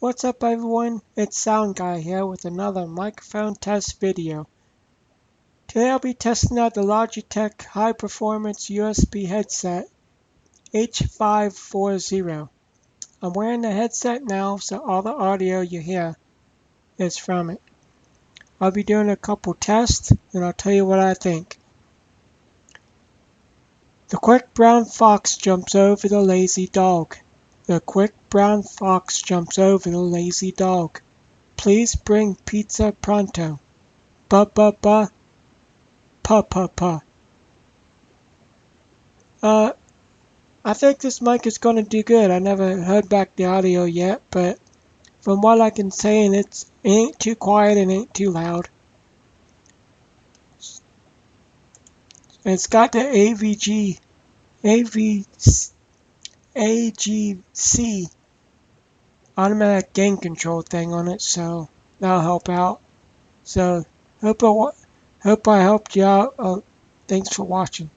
What's up everyone, it's Sound Guy here with another microphone test video. Today I'll be testing out the Logitech high performance USB headset h540. I'm wearing the headset now, so all the audio you hear is from it. I'll be doing a couple tests and I'll tell you what I think. The quick brown fox jumps over the lazy dog. The quick brown fox jumps over the lazy dog. Please bring pizza pronto. Ba ba ba, pa pa pa. I think this mic is going to do good. I never heard back the audio yet, but from what I can say, it ain't too quiet and ain't too loud. It's got the AGC automatic gain control thing on it, so that'll help out. So hope I helped you out. Thanks for watching.